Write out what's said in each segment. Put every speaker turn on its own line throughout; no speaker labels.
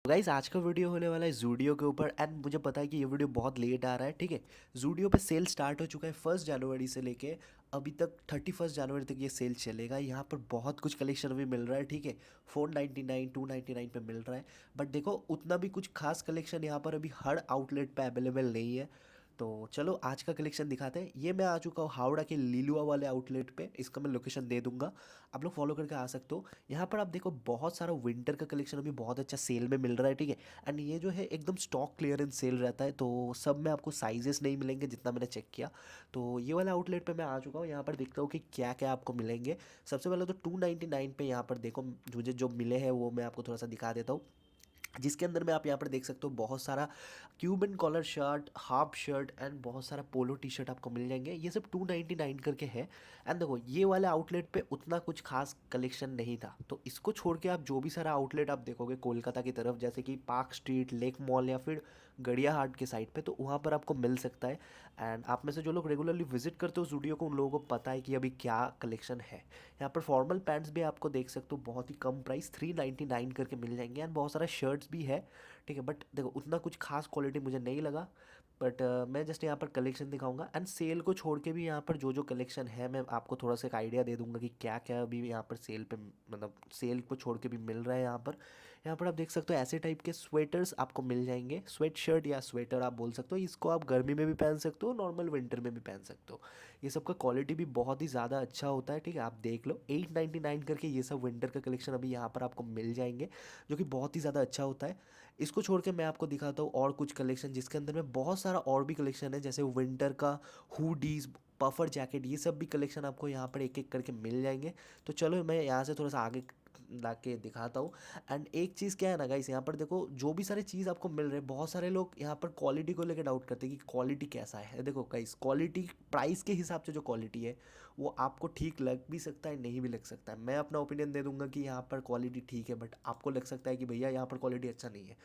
Guys आज का video होने वाला है ज़ूडियो के ऊपर एंड मुझे पता है कि ये वीडियो बहुत लेट आ रहा है। ठीक है, ज़ूडियो पे सेल स्टार्ट हो चुका है 1 जनवरी से लेके अभी तक 31 जनवरी तक ये सेल चलेगा। यहाँ पर बहुत कुछ कलेक्शन अभी मिल रहा है। ठीक है, 499 299 पे मिल रहा है। बट देखो उतना भी कुछ खास कलेक्शन यहाँ पर अभी हर आउटलेट पे अवेलेबल नहीं है। तो चलो आज का कलेक्शन दिखाते हैं। ये मैं आ चुका हूँ हावड़ा के लीलुआ वाले आउटलेट पे। इसका मैं लोकेशन दे दूंगा, आप लोग फॉलो करके आ सकते हो। यहाँ पर आप देखो बहुत सारा विंटर का कलेक्शन अभी बहुत अच्छा सेल में मिल रहा है। ठीक है, एंड ये जो है एकदम स्टॉक क्लियरेंस सेल रहता है, तो सब में आपको साइजेस नहीं मिलेंगे जितना मैंने चेक किया। तो ये वाला आउटलेट पे मैं आ चुका हूँ। यहाँ पर देखता हूँ कि क्या क्या आपको मिलेंगे। सबसे पहले तो 299 पे यहाँ पर देखो मुझे जो मिले हैं वो मैं आपको थोड़ा सा दिखा देता हूँ, जिसके अंदर में आप यहाँ पर देख सकते हो बहुत सारा Cuban collar shirt, half shirt and बहुत सारा पोलो टी शर्ट आपको मिल जाएंगे। ये सब 299 करके है। एंड देखो ये वाले आउटलेट पे उतना कुछ खास कलेक्शन नहीं था, तो इसको छोड़ के आप जो भी सारा आउटलेट आप देखोगे कोलकाता की तरफ, जैसे कि पार्क स्ट्रीट, लेक मॉल या फिर गड़िया हाट के साइड पे, तो वहाँ पर आपको मिल सकता है। एंड आप में से जो लोग रेगुलरली विजिट करते हो स्टूडियो को, उन लोगों को पता है कि अभी क्या कलेक्शन है। यहाँ पर फॉर्मल पैंट्स भी आपको देख सकते हो बहुत ही कम प्राइस 399 करके मिल जाएंगे। एंड बहुत सारा शर्ट्स भी है। ठीक है, बट देखो उतना कुछ खास क्वालिटी मुझे नहीं लगा। बट मैं जस्ट यहाँ पर कलेक्शन दिखाऊंगा एंड सेल को छोड़ के भी यहाँ पर जो जो कलेक्शन है मैं आपको थोड़ा सा एक आइडिया दे दूंगा कि क्या क्या अभी यहाँ पर सेल पे, मतलब सेल को छोड़ के भी मिल रहा है। यहाँ पर आप देख सकते हो ऐसे टाइप के स्वेटर्स आपको मिल जाएंगे। स्वेट शर्ट या स्वेटर आप बोल सकते हो, इसको आप गर्मी में भी पहन सकते हो, नॉर्मल विंटर में भी पहन सकते हो। ये सब का क्वालिटी भी बहुत ही ज़्यादा अच्छा होता है। ठीक है, आप देख लो 899 करके ये सब विंटर का कलेक्शन अभी यहाँ पर आपको मिल जाएंगे, जो कि बहुत ही ज़्यादा अच्छा होता है। इसको छोड़ के मैं आपको दिखाता हूँ और कुछ कलेक्शन जिसके अंदर में बहुत सारा और भी कलेक्शन है, जैसे विंटर का हुडीज, पफर जैकेट, ये सब भी कलेक्शन आपको यहाँ पर एक एक करके मिल जाएंगे। तो चलो मैं यहाँ से थोड़ा सा आगे ला के दिखाता हूँ। एंड एक चीज़ क्या है ना गाइस, यहाँ पर देखो जो भी सारी चीज़ आपको मिल रहे हैं, बहुत सारे लोग यहाँ पर क्वालिटी को लेकर डाउट करते हैं कि क्वालिटी कैसा है। देखो गाइस, क्वालिटी प्राइस के हिसाब से जो क्वालिटी है वो आपको ठीक लग भी सकता है, नहीं भी लग सकता है। मैं अपना ओपिनियन दे दूंगा कि यहाँ पर क्वालिटी ठीक है, बट आपको लग सकता है कि भैया यहाँ पर क्वालिटी अच्छा नहीं है।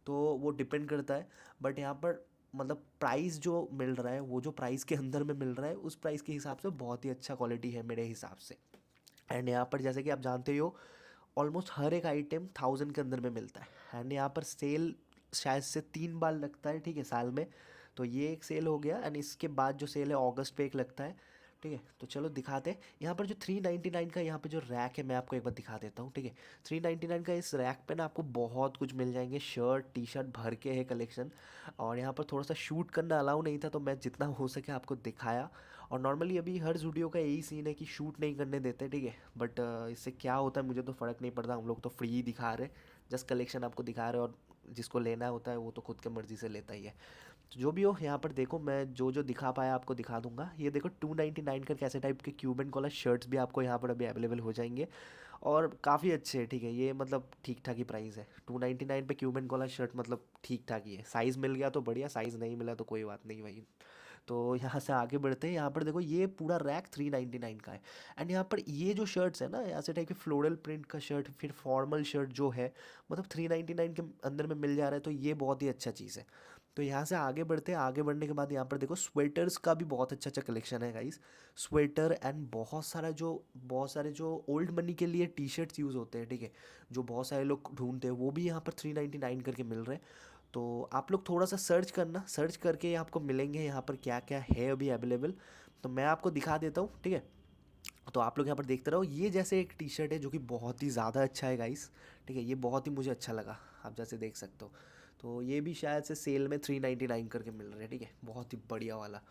तो वो डिपेंड करता है। बट यहाँ पर मतलब प्राइस जो मिल रहा है, वो जो प्राइस के अंदर में मिल रहा है, उस प्राइस के हिसाब से बहुत ही अच्छा क्वालिटी है मेरे हिसाब से। एंड यहाँ पर जैसे कि आप जानते ही हो, ऑलमोस्ट हर एक आइटम 1000 के अंदर में मिलता है। एंड यहाँ पर सेल शायद से 3 बार लगता है, ठीक है, साल में। तो ये एक सेल हो गया एंड इसके बाद जो सेल है अगस्त पे एक लगता है। ठीक है, तो चलो दिखाते हैं। यहाँ पर जो 399 का यहाँ पे जो रैक है मैं आपको एक बार दिखा देता हूँ। ठीक है, 399 का इस रैक पे ना आपको बहुत कुछ मिल जाएंगे, शर्ट टी शर्ट भर के है कलेक्शन। और यहाँ पर थोड़ा सा शूट करना अलाउ नहीं था, तो मैं जितना हो सके आपको दिखाया। और नॉर्मली अभी हर स्टूडियो का यही सीन है कि शूट नहीं करने देते। ठीक है, बट इससे क्या होता है मुझे तो फ़र्क नहीं पड़ता, हम लोग तो फ्री ही दिखा रहे, जस्ट कलेक्शन आपको दिखा रहे। और जिसको लेना होता है वो तो खुद के मर्ज़ी से लेता ही है। तो जो भी हो यहाँ पर देखो मैं जो जो दिखा पाया आपको दिखा दूंगा। ये देखो 299 कर कैसे टाइप के क्यूबन कॉलर शर्ट्स भी आपको यहाँ पर अभी अवेलेबल हो जाएंगे, और काफ़ी अच्छे हैं। ठीक है, ये मतलब ठीक ठाक ही प्राइस है 299 पे क्यूबन कॉलर शर्ट, मतलब ठीक ठाक ही है। साइज़ मिल गया तो बढ़िया, साइज़ नहीं मिला तो कोई बात नहीं भाई। तो यहाँ से आगे बढ़ते हैं। यहाँ पर देखो ये पूरा रैक 399 का है। एंड यहाँ पर ये जो शर्ट्स है ना, ऐसे टाइप के फ्लोरल प्रिंट का शर्ट, फिर फॉर्मल शर्ट जो है, मतलब 399 के अंदर में मिल जा रहा है, तो ये बहुत ही अच्छा चीज़ है। तो यहाँ से आगे बढ़ते हैं। आगे बढ़ने के बाद यहाँ पर देखो स्वेटर्स का भी बहुत अच्छा अच्छा कलेक्शन है गाइस। स्वेटर एंड बहुत सारे जो ओल्ड मनी के लिए टी शर्ट्स यूज़ होते हैं, ठीक है, जो बहुत सारे लोग ढूंढते हैं, वो भी यहाँ पर 399 करके मिल रहे हैं। तो आप लोग थोड़ा सा सर्च करना, सर्च करके आपको मिलेंगे यहाँ पर क्या क्या है अभी अवेलेबल। तो मैं आपको दिखा देता हूँ। ठीक है, तो आप लोग यहाँ पर देखते रहो। ये जैसे एक टी शर्ट है जो कि बहुत ही ज़्यादा अच्छा है गाइस। ठीक है, ये बहुत ही मुझे अच्छा लगा, आप जैसे देख सकते हो। तो ये भी शायद से सेल में 399 करके मिल रहा है। ठीक है, बहुत ही बढ़िया वाला।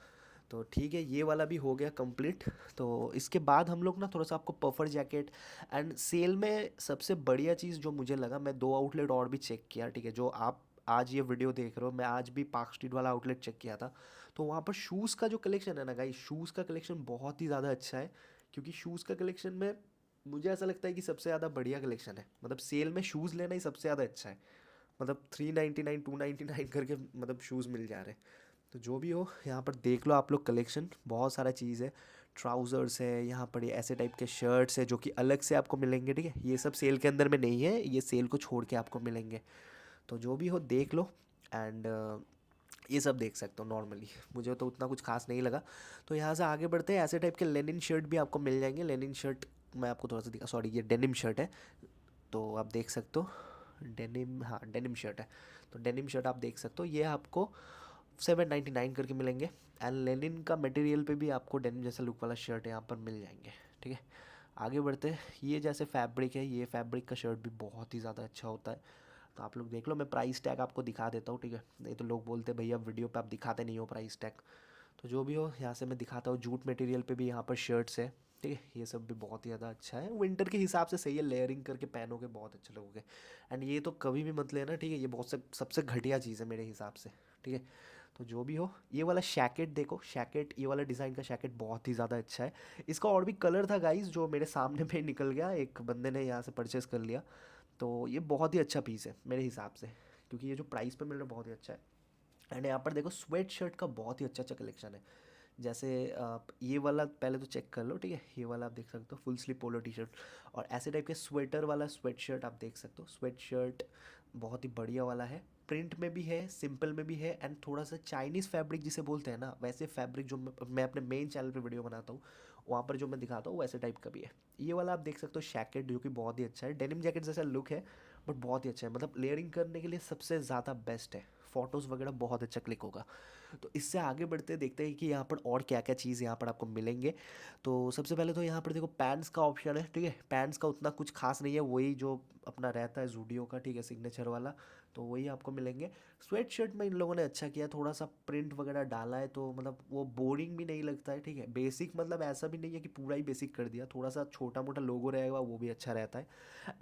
तो ठीक है, ये वाला भी हो गया कंप्लीट। तो इसके बाद हम लोग ना थोड़ा सा आपको पफर जैकेट एंड सेल में सबसे बढ़िया चीज़ जो मुझे लगा, मैं 2 आउटलेट और भी चेक किया। ठीक है, जो आप आज ये वीडियो देख रहे हो, मैं आज भी पार्क स्ट्रीट वाला आउटलेट चेक किया था। तो वहाँ पर शूज़ का जो कलेक्शन है ना गाइस, शूज़ का कलेक्शन बहुत ही ज़्यादा अच्छा है। क्योंकि शूज़ का कलेक्शन में मुझे ऐसा लगता है कि सबसे ज़्यादा बढ़िया कलेक्शन है, मतलब सेल में शूज़ लेना ही सबसे ज़्यादा अच्छा है। मतलब 399 299 करके मतलब शूज़ मिल जा रहे हैं। तो जो भी हो यहाँ पर देख लो आप लोग, कलेक्शन बहुत सारा चीज़ है। ट्राउज़र्स है यहाँ पर, ये ऐसे टाइप के शर्ट्स है जो कि अलग से आपको मिलेंगे। ठीक है, ये सब सेल के अंदर में नहीं है, ये सेल को छोड़ के आपको मिलेंगे। तो जो भी हो देख लो। एंड ये सब देख सकते हो नॉर्मली, मुझे तो उतना कुछ खास नहीं लगा। तो यहाँ से आगे बढ़ते हैं। ऐसे टाइप के लेनिन शर्ट भी आपको मिल जाएंगे। लेनिन शर्ट मैं आपको थोड़ा सा दिखा, सॉरी ये डेनिम शर्ट है, तो आप देख सकते हो। डेनिम, हाँ डेनिम शर्ट है। तो डेनिम शर्ट आप देख सकते हो, ये आपको 799 करके मिलेंगे। एंड लेनिन का मटेरियल पे भी आपको डेनिम जैसा लुक वाला शर्ट यहाँ पर मिल जाएंगे, ठीक है। आगे बढ़ते हैं, ये जैसे फैब्रिक है, ये फैब्रिक का शर्ट भी बहुत ही ज़्यादा अच्छा होता है। तो आप लोग देख लो, मैं प्राइस टैग आपको दिखा देता हूँ, ठीक है, नहीं तो लोग बोलते हैं भैया वीडियो पे आप दिखाते नहीं हो प्राइस टैग। तो जो भी हो, यहाँ से मैं दिखाता हूँ। जूट मटेरियल पे भी यहाँ पर शर्ट्स है, ठीक है, ये सब भी बहुत ही ज़्यादा अच्छा है, विंटर के हिसाब से सही है, लेयरिंग करके पहनोगे बहुत अच्छे लगोगे। एंड ये तो कभी भी मत लेना, ठीक है, ये बहुत सबसे घटिया चीज़ है मेरे हिसाब से, ठीक है। तो जो भी हो, ये वाला शैकेट देखो, शैकेट ये वाला डिज़ाइन का शैकेट बहुत ही ज़्यादा अच्छा है। इसका और भी कलर था गाइस, जो मेरे सामने पे निकल गया, एक बंदे ने यहाँ से परचेस कर लिया। तो ये बहुत ही अच्छा पीस है मेरे हिसाब से, क्योंकि ये जो प्राइस पे मिल रहा है बहुत ही अच्छा है। एंड यहाँ पर देखो स्वेट शर्ट का बहुत ही अच्छा अच्छा कलेक्शन है। जैसे आप ये वाला पहले तो चेक कर लो, ठीक है, ये वाला आप देख सकते हो full sleeve polo T shirt, और ऐसे टाइप के स्वेटर वाला स्वेट शर्ट आप देख सकते हो। स्वेट शर्ट बहुत ही बढ़िया वाला है, प्रिंट में भी है, सिंपल में भी है, एंड थोड़ा सा चाइनीज़ फैब्रिक जिसे बोलते हैं ना, वैसे फैब्रिक जो मैं अपने मेन चैनल पे वीडियो बनाता हूँ वहाँ पर जो मैं दिखाता हूँ वैसे टाइप का भी है। ये वाला आप देख सकते हो शैकेट, जो कि बहुत ही अच्छा है, डेनिम जैकेट जैसा लुक है, बट बहुत ही अच्छा है, मतलब लेयरिंग करने के लिए सबसे ज़्यादा बेस्ट है, फ़ोटोज़ वगैरह बहुत अच्छा क्लिक होगा। तो इससे आगे बढ़ते देखते हैं कि यहाँ पर और क्या क्या चीज़ यहाँ पर आपको मिलेंगे। तो सबसे पहले तो यहाँ पर देखो पैंट्स का ऑप्शन है, ठीक है, पैंट्स का उतना कुछ खास नहीं है, वही जो अपना रहता है जूडियो का, ठीक है, सिग्नेचर वाला, तो वही आपको मिलेंगे। स्वेट शर्ट में इन लोगों ने अच्छा किया, थोड़ा सा प्रिंट वगैरह डाला है, तो मतलब वो बोरिंग भी नहीं लगता है, ठीक है, बेसिक, मतलब ऐसा भी नहीं है कि पूरा ही बेसिक कर दिया, थोड़ा सा छोटा मोटा लोगो रहेगा वो भी अच्छा रहता है।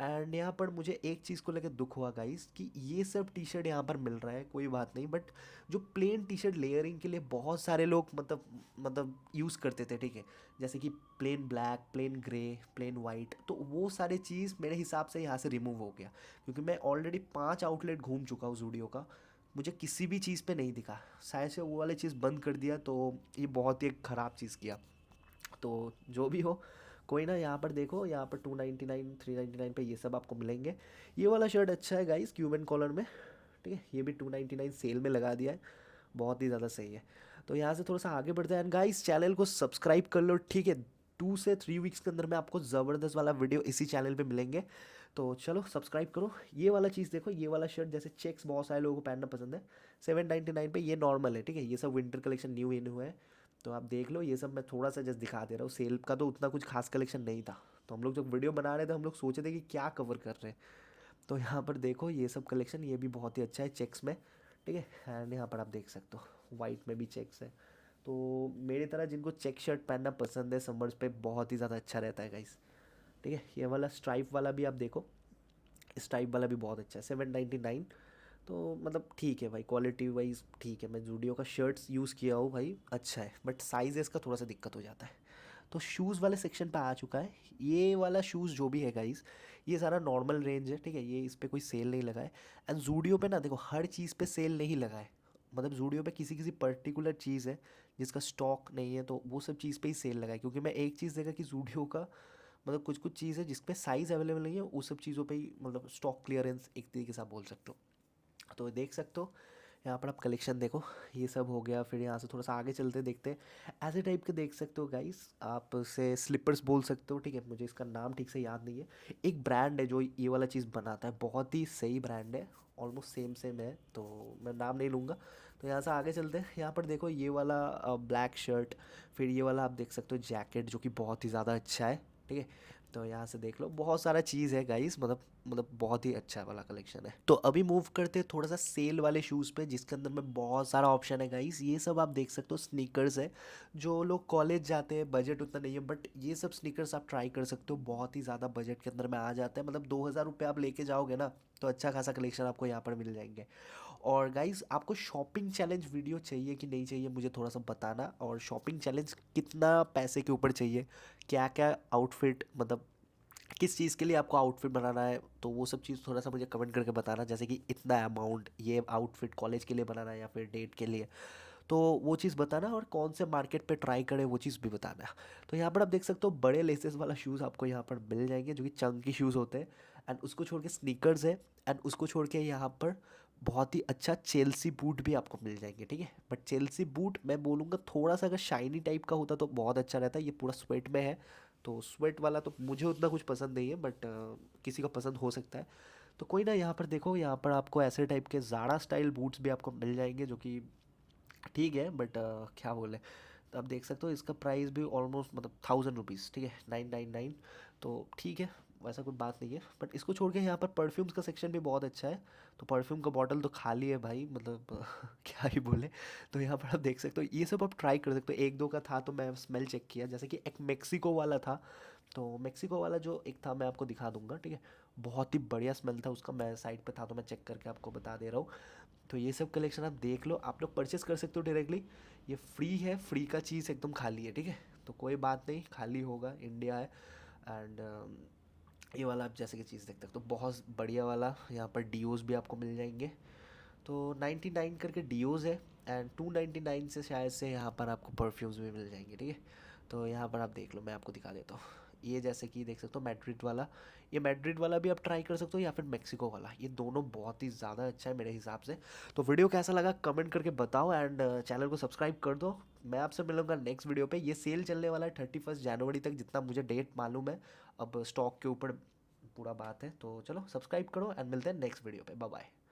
एंड यहाँ पर मुझे एक चीज़ को लेकर दुख हुआ गाइस, कि ये सब टी शर्ट यहाँ पर मिल रहा है, कोई बात नहीं, बट जो प्लेन टी शर्ट लेयरिंग के लिए बहुत सारे लोग मतलब यूज़ करते थे, ठीक है, जैसे कि plain black, plain grey, plain white, तो वो सारे चीज़ मेरे हिसाब से यहाँ से रिमूव हो गया, क्योंकि मैं ऑलरेडी 5 आउटलेट घूम चुका हूँ जूडियो का, मुझे किसी भी चीज़ पे नहीं दिखा, शायद से वो वाले चीज़ बंद कर दिया, तो ये बहुत ही एक ख़राब चीज़ किया। तो जो भी हो, कोई ना, यहाँ पर देखो, यहाँ पर 299 399 पे ये सब आपको मिलेंगे। ये वाला शर्ट अच्छा है गाइस, क्यूबन कॉलर में, ठीक है, ये भी 299 सेल में लगा दिया है, बहुत ही ज़्यादा सही है। तो यहाँ से थोड़ा सा आगे बढ़ते हैं, एंड गाइस चैनल को सब्सक्राइब कर लो, ठीक है, 2 से 3 वीक्स के अंदर में आपको ज़बरदस्त वाला वीडियो इसी चैनल पे मिलेंगे। तो चलो सब्सक्राइब करो। ये वाला चीज़ देखो, ये वाला शर्ट जैसे चेक्स बहुत सारे लोगों को पहनना पसंद है, 799 पे, ये नॉर्मल है, ठीक है, ये सब विंटर कलेक्शन न्यू इन हुआ है, तो आप देख लो, ये सब मैं थोड़ा सा जस्ट दिखा दे रहा हूँ, सेल का तो उतना कुछ खास कलेक्शन नहीं था, तो हम लोग जब वीडियो बना रहे थे हम लोग सोचे थे कि क्या कवर कर रहे हैं। तो यहाँ पर देखो ये सब कलेक्शन, ये भी बहुत ही अच्छा है चेक्स में, ठीक है, एंड यहाँ पर आप देख सकते हो वाइट में भी चेक्स है। तो मेरी तरह जिनको चेक शर्ट पहनना पसंद है समर्स पे, बहुत ही ज़्यादा अच्छा रहता है गाइस, ठीक है। ये वाला स्ट्राइप वाला भी आप देखो, स्ट्राइप वाला भी बहुत अच्छा है, 799, तो मतलब ठीक है भाई, क्वालिटी वाइज ठीक है, मैं जूडियो का शर्ट्स यूज़ किया हूँ भाई, अच्छा है, बट साइज़ इसका थोड़ा सा दिक्कत हो जाता है। तो शूज़ वाले सेक्शन पे आ चुका है, ये वाला शूज़ जो भी है गाइस, ये सारा नॉर्मल रेंज है, ठीक है, ये इस पे कोई सेल नहीं लगा है। एंड जूडियो पे ना देखो, हर चीज़ पे सेल नहीं लगा है, मतलब जूडियो पे किसी किसी पर्टिकुलर चीज़ है जिसका स्टॉक नहीं है, तो वो सब चीज़ पे ही सेल लगा है, क्योंकि मैं एक चीज़ देखा कि जूडियो का मतलब कुछ कुछ चीज़ है जिस पे साइज़ अवेलेबल नहीं है, उस सब चीज़ों पे ही मतलब स्टॉक क्लियरेंस एक तरीके से आप बोल सकते हो। तो देख सकते हो, यहाँ पर आप कलेक्शन देखो, ये सब हो गया, फिर यहाँ से थोड़ा सा आगे चलते देखते हैं, ऐसे टाइप के देख सकते हो गाइस, आप से स्लीपर्स बोल सकते हो, ठीक है, मुझे इसका नाम ठीक से याद नहीं है। एक ब्रांड है जो ये वाला चीज़ बनाता है, बहुत ही सही ब्रांड है, ऑलमोस्ट सेम सेम है, तो मैं नाम नहीं लूँगा। तो यहाँ से आगे चलते हैं, यहाँ पर देखो ये वाला ब्लैक शर्ट, फिर ये वाला आप देख सकते हो जैकेट, जो कि बहुत ही ज़्यादा अच्छा है, ठीक है। तो यहाँ से देख लो, बहुत सारा चीज़ है गाइस, मतलब बहुत ही अच्छा वाला कलेक्शन है। तो अभी मूव करते हैं थोड़ा सा सेल वाले शूज़ पे, जिसके अंदर में बहुत सारा ऑप्शन है गाइस, ये सब आप देख सकते हो स्नीकर्स है, जो लोग कॉलेज जाते हैं बजट उतना नहीं है, बट ये सब स्नीकर्स आप ट्राई कर सकते हो, बहुत ही ज़्यादा बजट के अंदर में आ जाता है, मतलब 2000 रुपये आप लेके जाओगे ना, तो अच्छा खासा कलेक्शन आपको यहाँ पर मिल जाएंगे। और गाइस आपको शॉपिंग चैलेंज वीडियो चाहिए कि नहीं चाहिए, मुझे थोड़ा सा बताना, और शॉपिंग चैलेंज कितना पैसे के ऊपर चाहिए, क्या क्या आउटफिट, मतलब किस चीज़ के लिए आपको आउटफिट बनाना है, तो वो सब चीज़ थोड़ा सा मुझे कमेंट करके बताना, जैसे कि इतना अमाउंट ये आउटफिट कॉलेज के लिए बनाना है या फिर डेट के लिए, तो वो चीज़ बताना, और कौन से मार्केट पे ट्राई करें वो चीज़ भी बताना। तो यहाँ पर आप देख सकते हो बड़े लेसेस वाला शूज़ आपको यहाँ पर मिल जाएंगे, जो कि चंकी शूज़ होते हैं, एंड उसको छोड़ के स्नीकर्स है, एंड उसको छोड़ के यहाँ पर बहुत ही अच्छा चेल्सी बूट भी आपको मिल जाएंगे, ठीक है, बट चेल्सी बूट मैं बोलूँगा थोड़ा सा अगर शाइनी टाइप का होता तो बहुत अच्छा रहता, ये पूरा स्वेट में है, तो स्वेट वाला तो मुझे उतना कुछ पसंद नहीं है, बट किसी का पसंद हो सकता है। तो कोई ना, यहाँ पर देखो, यहाँ पर आपको ऐसे टाइप के ज़ारा स्टाइल बूट्स भी आपको मिल जाएंगे जो कि ठीक है, बट क्या बोले। तो आप देख सकते हो इसका प्राइस भी ऑलमोस्ट मतलब 1000 रुपीज़, ठीक है, 999। तो ठीक है, वैसा कोई बात नहीं है। बट इसको छोड़ के यहाँ पर परफ्यूम्स का सेक्शन भी बहुत अच्छा है। तो परफ्यूम का बॉटल तो खाली है भाई, मतलब क्या ही बोले। तो यहाँ पर आप देख सकते हो, ये सब आप ट्राई कर सकते हो। एक दो का था तो मैं स्मेल चेक किया, जैसे कि एक मेक्सिको वाला था। तो मेक्सिको वाला जो एक था मैं आपको दिखा दूंगा, ठीक है। बहुत ही बढ़िया स्मेल था उसका, मैं साइड पे था तो मैं चेक करके आपको बता दे रहा हूँ। तो ये सब कलेक्शन आप देख लो, आप लोग परचेस कर सकते हो डायरेक्टली। ये फ्री है, फ्री का चीज़ एकदम खाली है, ठीक है। तो कोई बात नहीं, खाली होगा, इंडिया है। एंड ये वाला आप जैसे कि चीज़ देख सकते हो, बहुत बढ़िया वाला। यहाँ पर डीओज भी आपको मिल जाएंगे। तो 99 करके डीओज है, एंड 299 से शायद से यहाँ पर आपको परफ्यूम्स भी मिल जाएंगे, ठीक है। तो यहाँ पर आप देख लो, मैं आपको दिखा देता हूँ। ये जैसे कि देख सकते हो मैड्रिड वाला, ये मैड्रिड वाला भी आप ट्राई कर सकते हो, या फिर मेक्सिको वाला, ये दोनों बहुत ही ज़्यादा अच्छा है मेरे हिसाब से। तो वीडियो कैसा लगा कमेंट करके बताओ, एंड चैनल को सब्सक्राइब कर दो। मैं आपसे मिलूंगा नेक्स्ट वीडियो पे। ये सेल चलने वाला है 31 जनवरी तक, जितना मुझे डेट मालूम है। अब स्टॉक के ऊपर पूरा बात है। तो चलो सब्सक्राइब करो, एंड मिलते हैं नेक्स्ट वीडियो पे। Bye bye.